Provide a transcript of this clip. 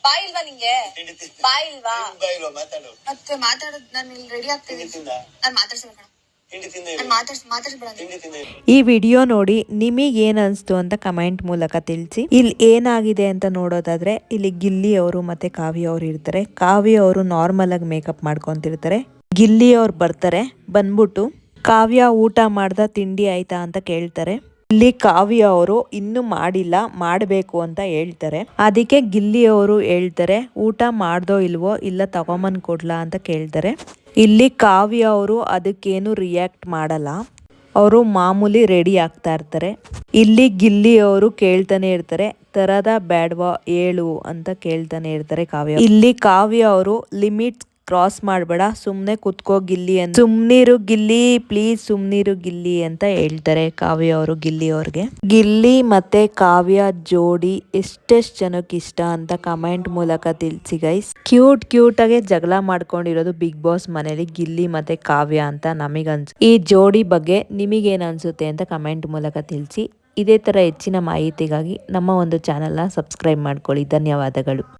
ಬಾಯ್ ಇಲ್ವಾ ನಿಂಗೆ? ತಿಂಡಿ ತಿಂದ ಬಾಯ್ ಇಲ್ವಾ? ಬಾಯಿಲ್ವಾ ಮಾತಾಡು. ಮತ್ತೆ ಮಾತಾಡೋದು ನಾನು ಇಲ್ಲಿ ರೆಡಿ ಆಗ್ತೀನಿ. ತಿಂಡಿ ತಿಂದ ನಾನು ಮಾತಾಡ್ಸಲ್ಲ ಕಣ. ತಿಂಡಿ ತಿಂದ ನಾನು ಮಾತಾಡ್ಸ್ಬೇಡ. ತಿಂಡಿ ತಿಂದ. ಈ ವಿಡಿಯೋ ನೋಡಿ ನಿಮಗೆ ಏನ್ ಅನ್ಸ್ತು ಅಂತ ಕಮೆಂಟ್ ಮೂಲಕ ತಿಳಿಸಿ. ಇಲ್ಲಿ ಏನಾಗಿದೆ ಅಂತ ನೋಡೋದಾದ್ರೆ ಇಲ್ಲಿ ಗಿಲ್ಲಿ ಅವರು ಮತ್ತೆ ಕಾವ್ಯ ಅವರು ಇರ್ತಾರೆ. ಕಾವ್ಯ ಅವರು ನಾರ್ಮಲ್ ಆಗಿ ಮೇಕಪ್ ಮಾಡ್ಕೊಂತಿರ್ತಾರೆ. ಗಿಲ್ಲಿ ಅವ್ರು ಬರ್ತಾರೆ. ಬಂದ್ಬಿಟ್ಟು ಕಾವ್ಯ ಊಟ ಮಾಡ್ದ, ತಿಂಡಿ ಆಯ್ತಾ ಅಂತ ಕೇಳ್ತಾರೆ. ಇಲ್ಲಿ ಕಾವ್ಯ ಅವರು ಇನ್ನೂ ಮಾಡಿಲ್ಲ, ಮಾಡಬೇಕು ಅಂತ ಹೇಳ್ತಾರೆ. ಅದಕ್ಕೆ ಗಿಲ್ಲಿ ಅವರು ಹೇಳ್ತಾರೆ ಊಟ ಮಾಡ್ದೋ ಇಲ್ವೋ, ಇಲ್ಲ ತಗೊಂಬಂದ್ ಕೊಡ್ಲಾ ಅಂತ ಕೇಳ್ತಾರೆ. ಇಲ್ಲಿ ಕಾವ್ಯ ಅವರು ಅದಕ್ಕೇನು ರಿಯಾಕ್ಟ್ ಮಾಡಲ್ಲ. ಅವರು ಮಾಮೂಲಿ ರೆಡಿ ಆಗ್ತಾ ಇರ್ತಾರೆ. ಇಲ್ಲಿ ಗಿಲ್ಲಿ ಅವರು ಕೇಳ್ತಾನೆ ಇರ್ತಾರೆ ತರದ ಬ್ಯಾಡ್ವಾ ಹೇಳು ಅಂತ ಕೇಳ್ತಾನೆ ಇರ್ತಾರೆ ಕಾವ್ಯ. ಇಲ್ಲಿ ಕಾವ್ಯ ಅವರು ಲಿಮಿಟ್ ಕ್ರಾಸ್ ಮಾಡಬೇಡ, ಸುಮ್ನೆ ಕುತ್ಕೋ ಗಿಲ್ಲಿ ಅಂತ, ಸುಮ್ನಿರು ಗಿಲ್ಲಿ ಪ್ಲೀಸ್ ಸುಮ್ನಿರು ಗಿಲ್ಲಿ ಅಂತ ಹೇಳ್ತಾರೆ ಕಾವ್ಯ ಅವರು ಗಿಲ್ಲಿ ಅವ್ರಿಗೆ. ಗಿಲ್ಲಿ ಮತ್ತೆ ಕಾವ್ಯ ಜೋಡಿ ಎಷ್ಟೆಷ್ಟು ಜನಕ್ಕೆ ಇಷ್ಟ ಅಂತ ಕಮೆಂಟ್ ಮೂಲಕ ತಿಳಿಸಿ ಗೈಸ್. ಕ್ಯೂಟ್ ಆಗಿ ಜಗಳ ಮಾಡ್ಕೊಂಡಿರೋದು ಬಿಗ್ ಬಾಸ್ ಮನೇಲಿ ಗಿಲ್ಲಿ ಮತ್ತೆ ಕಾವ್ಯ ಅಂತ ನಮಗನ್ಸು. ಈ ಜೋಡಿ ಬಗ್ಗೆ ನಿಮಗೇನು ಅನ್ಸುತ್ತೆ ಅಂತ ಕಮೆಂಟ್ ಮೂಲಕ ತಿಳಿಸಿ. ಇದೇ ತರ ಹೆಚ್ಚಿನ ಮಾಹಿತಿಗಾಗಿ ನಮ್ಮ ಒಂದು ಚಾನೆಲ್ನ ಸಬ್ಸ್ಕ್ರೈಬ್ ಮಾಡ್ಕೊಳ್ಳಿ. ಧನ್ಯವಾದಗಳು.